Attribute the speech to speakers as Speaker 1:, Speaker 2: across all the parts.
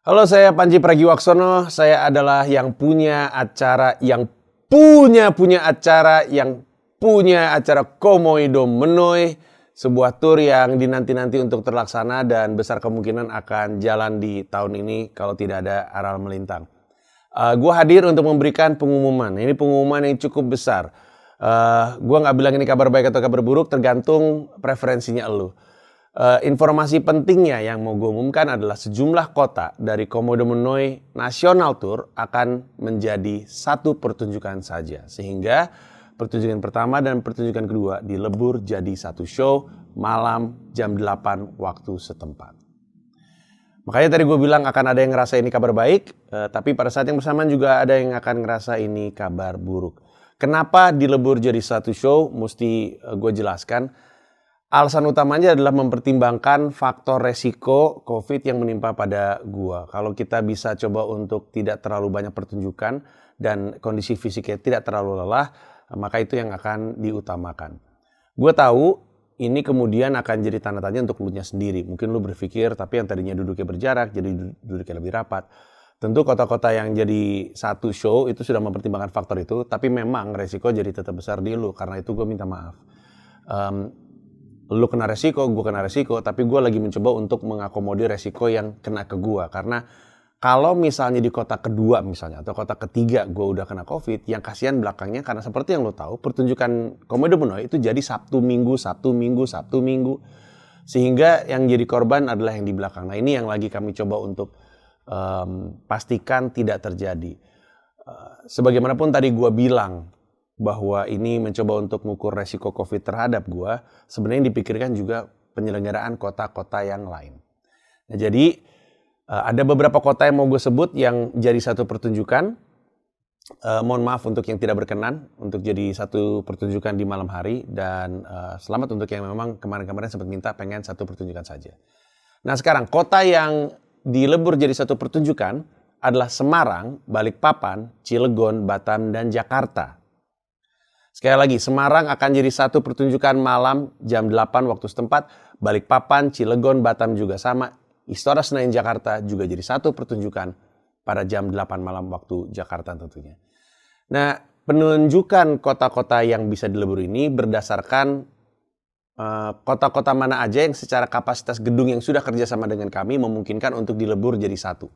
Speaker 1: Halo, saya Panji Pragiwaksono. Saya adalah yang punya acara, yang punya acara Komodo Menoi, sebuah tour yang dinanti-nanti untuk terlaksana dan besar kemungkinan akan jalan di tahun ini kalau tidak ada aral melintang. Gue hadir untuk memberikan pengumuman. Ini pengumuman yang cukup besar. Gue nggak bilang ini kabar baik atau kabar buruk, tergantung preferensinya elu. Informasi pentingnya yang mau gue umumkan adalah sejumlah kota dari Komodo Menoi National Tour akan menjadi satu pertunjukan saja. Sehingga pertunjukan pertama dan pertunjukan kedua dilebur jadi satu show malam jam 8 waktu setempat. Makanya tadi gue bilang akan ada yang ngerasa ini kabar baik, tapi pada saat yang bersamaan juga ada yang akan ngerasa ini kabar buruk. Kenapa dilebur jadi satu show? Mesti gue jelaskan. Alasan utamanya adalah mempertimbangkan faktor resiko COVID yang menimpa pada gua. Kalau kita bisa coba untuk tidak terlalu banyak pertunjukan dan kondisi fisiknya tidak terlalu lelah, maka itu yang akan diutamakan. Gua tahu ini kemudian akan jadi tanda tanya untuk lu nya sendiri. Mungkin lu berpikir, tapi yang tadinya duduknya berjarak, jadi duduknya lebih rapat. Tentu kota-kota yang jadi satu show itu sudah mempertimbangkan faktor itu, tapi memang resiko jadi tetap besar di lu. Karena itu gue minta maaf. Lu kena resiko, gue kena resiko, tapi gue lagi mencoba untuk mengakomodir resiko yang kena ke gue. Karena kalau misalnya di kota kedua misalnya, atau kota ketiga gue udah kena COVID, yang kasihan belakangnya karena seperti yang lo tahu, pertunjukan Komodo Menoi itu jadi Sabtu Minggu. Sehingga yang jadi korban adalah yang di belakang. Nah ini yang lagi kami coba untuk pastikan tidak terjadi. Sebagaimanapun tadi gue bilang, bahwa ini mencoba untuk mengukur resiko COVID terhadap gua, sebenarnya dipikirkan juga penyelenggaraan kota-kota yang lain. Nah, jadi ada beberapa kota yang mau gue sebut yang jadi satu pertunjukan. Mohon maaf untuk yang tidak berkenan untuk jadi satu pertunjukan di malam hari, dan selamat untuk yang memang kemarin-kemarin sempat minta pengen satu pertunjukan saja. Nah sekarang kota yang dilebur jadi satu pertunjukan adalah Semarang, Balikpapan, Cilegon, Batam, dan Jakarta. Sekali lagi, Semarang akan jadi satu pertunjukan malam jam 8 waktu setempat. Balikpapan, Cilegon, Batam juga sama. Istora Senayan Jakarta juga jadi satu pertunjukan pada jam 8 malam waktu Jakarta tentunya. Nah, penunjukan kota-kota yang bisa dilebur ini berdasarkan kota-kota mana aja yang secara kapasitas gedung yang sudah kerjasama dengan kami memungkinkan untuk dilebur jadi satu.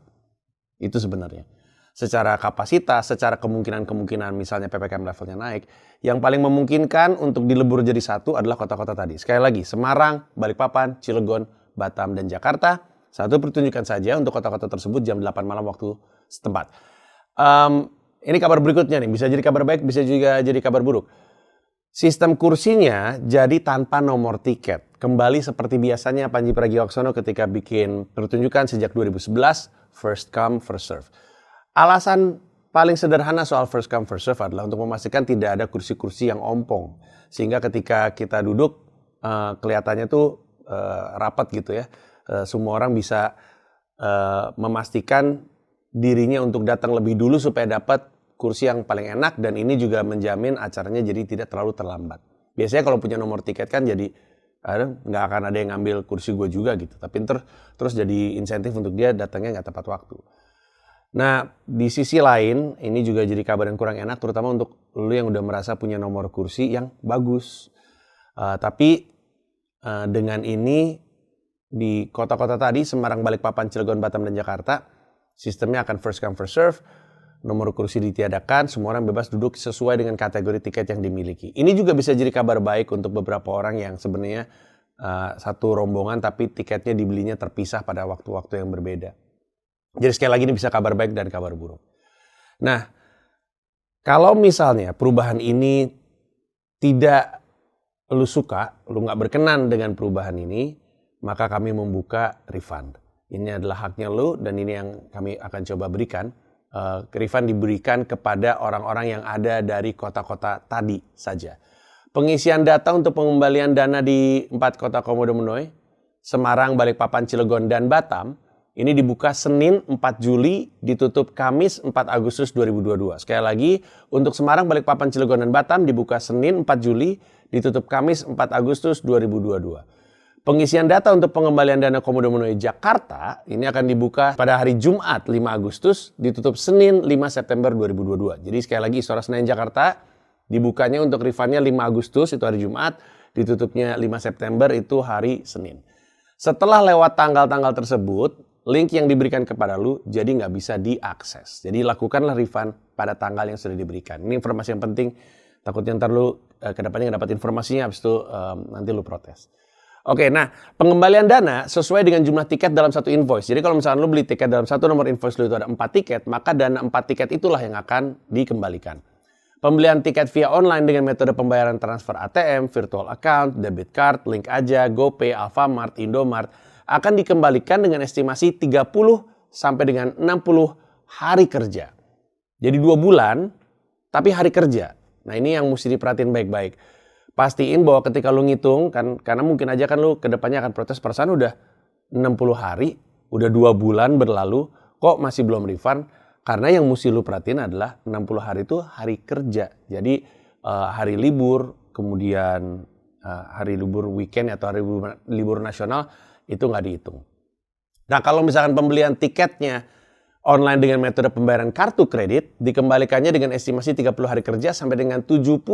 Speaker 1: Itu sebenarnya. Secara kapasitas, secara kemungkinan misalnya PPKM levelnya naik, yang paling memungkinkan untuk dilebur jadi satu adalah kota-kota tadi. Sekali lagi, Semarang, Balikpapan, Cilegon, Batam, dan Jakarta. Satu pertunjukan saja untuk kota-kota tersebut jam 8 malam waktu setempat. Ini kabar berikutnya nih, bisa jadi kabar baik, bisa juga jadi kabar buruk. Sistem kursinya jadi tanpa nomor tiket. Kembali seperti biasanya Panji Pragiwaksono ketika bikin pertunjukan sejak 2011, first come, first serve. Alasan paling sederhana soal first come first serve adalah untuk memastikan tidak ada kursi-kursi yang ompong. Sehingga ketika kita duduk kelihatannya tuh rapat gitu ya. Semua orang bisa memastikan dirinya untuk datang lebih dulu supaya dapat kursi yang paling enak, dan ini juga menjamin acaranya jadi tidak terlalu terlambat. Biasanya kalau punya nomor tiket kan jadi nggak akan ada yang ngambil kursi gue juga gitu. Tapi terus jadi insentif untuk dia datangnya nggak tepat waktu. Nah, di sisi lain, ini juga jadi kabar yang kurang enak, terutama untuk lu yang udah merasa punya nomor kursi yang bagus. Tapi dengan ini, di kota-kota tadi, Semarang, Balikpapan, Cilegon, Batam, dan Jakarta, sistemnya akan first come, first serve. Nomor kursi ditiadakan, semua orang bebas duduk sesuai dengan kategori tiket yang dimiliki. Ini juga bisa jadi kabar baik untuk beberapa orang yang sebenarnya satu rombongan, tapi tiketnya dibelinya terpisah pada waktu-waktu yang berbeda. Jadi sekali lagi ini bisa kabar baik dan kabar buruk. Nah, kalau misalnya perubahan ini tidak lu suka, lu nggak berkenan dengan perubahan ini, maka kami membuka refund. Ini adalah haknya lu, dan ini yang kami akan coba berikan. Refund diberikan kepada orang-orang yang ada dari kota-kota tadi saja. Pengisian data untuk pengembalian dana di 4 kota Komodo Menoi, Semarang, Balikpapan, Cilegon, dan Batam, ini dibuka Senin 4 Juli, ditutup Kamis 4 Agustus 2022. Sekali lagi, untuk Semarang, Balikpapan, Cilegon, dan Batam dibuka Senin 4 Juli, ditutup Kamis 4 Agustus 2022. Pengisian data untuk pengembalian dana Komodo Menuai Jakarta ini akan dibuka pada hari Jumat 5 Agustus, ditutup Senin 5 September 2022. Jadi sekali lagi Istora Senayan Jakarta dibukanya untuk refundnya 5 Agustus itu hari Jumat, ditutupnya 5 September itu hari Senin. Setelah lewat tanggal-tanggal tersebut, link yang diberikan kepada lu jadi nggak bisa diakses. Jadi lakukanlah refund pada tanggal yang sudah diberikan. Ini informasi yang penting, takutnya ntar lu kedepannya nggak dapat informasinya, habis itu nanti lu protes. Oke, nah pengembalian dana sesuai dengan jumlah tiket dalam satu invoice. Jadi kalau misalnya lu beli tiket dalam satu nomor invoice lu itu ada 4 tiket, maka dana 4 tiket itulah yang akan dikembalikan. Pembelian tiket via online dengan metode pembayaran transfer ATM, virtual account, debit card, link aja, GoPay, Alfamart, Indomart akan dikembalikan dengan estimasi 30 sampai dengan 60 hari kerja. Jadi 2 bulan tapi hari kerja. Nah ini yang mesti diperhatiin baik-baik. Pastiin bahwa ketika lu ngitung, kan karena mungkin aja kan lu kedepannya akan protes, perasaan udah 60 hari, udah 2 bulan berlalu, kok masih belum refund? Karena yang mesti lu perhatiin adalah 60 hari itu hari kerja. Jadi hari libur, kemudian hari libur weekend atau hari libur nasional itu nggak dihitung. Nah kalau misalkan pembelian tiketnya online dengan metode pembayaran kartu kredit, dikembalikannya dengan estimasi 30 hari kerja sampai dengan 70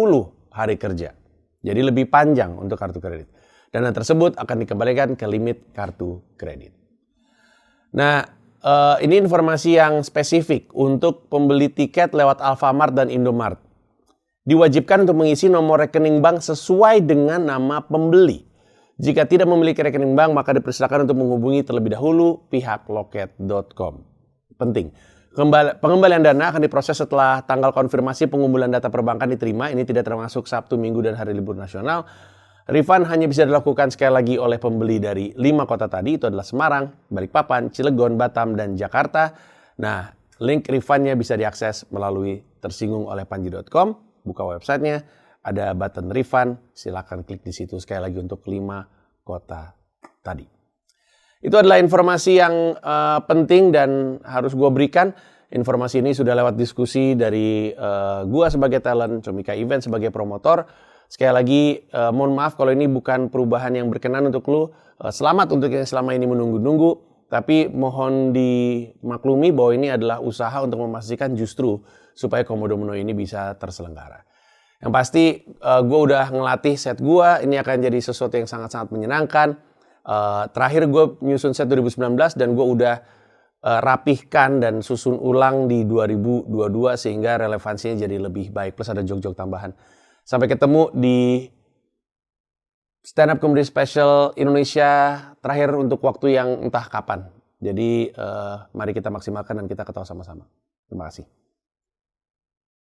Speaker 1: hari kerja. Jadi lebih panjang untuk kartu kredit. Dana tersebut akan dikembalikan ke limit kartu kredit. Nah, ini informasi yang spesifik untuk pembeli tiket lewat Alfamart dan Indomart. Diwajibkan untuk mengisi nomor rekening bank sesuai dengan nama pembeli. Jika tidak memiliki rekening bank, maka dipersilakan untuk menghubungi terlebih dahulu pihak loket.com. Penting. Pengembalian dana akan diproses setelah tanggal konfirmasi pengumpulan data perbankan diterima. Ini tidak termasuk Sabtu, Minggu, dan hari libur nasional. Refund hanya bisa dilakukan sekali lagi oleh pembeli dari 5 kota tadi. Itu adalah Semarang, Balikpapan, Cilegon, Batam, dan Jakarta. Nah, link refundnya bisa diakses melalui tersinggung oleh panji.com. Buka websitenya, ada button refund. Silakan klik di situ sekali lagi untuk 5 kota tadi. Itu adalah informasi yang penting dan harus gue berikan. Informasi ini sudah lewat diskusi dari gue sebagai talent, Comika Event sebagai promotor. Sekali lagi mohon maaf kalau ini bukan perubahan yang berkenan untuk lu. Selamat untuk yang selama ini menunggu-nunggu. Tapi mohon dimaklumi bahwa ini adalah usaha untuk memastikan justru supaya Komodo Menuai ini bisa terselenggara. Yang pasti gue udah ngelatih set gue. Ini akan jadi sesuatu yang sangat-sangat menyenangkan. Terakhir gue nyusun set 2019 dan gue udah rapihkan dan susun ulang di 2022 sehingga relevansinya jadi lebih baik, plus ada jok-jok tambahan. Sampai ketemu di Stand Up Comedy Special Indonesia terakhir untuk waktu yang entah kapan. Jadi mari kita maksimalkan dan kita ketawa sama-sama. Terima kasih.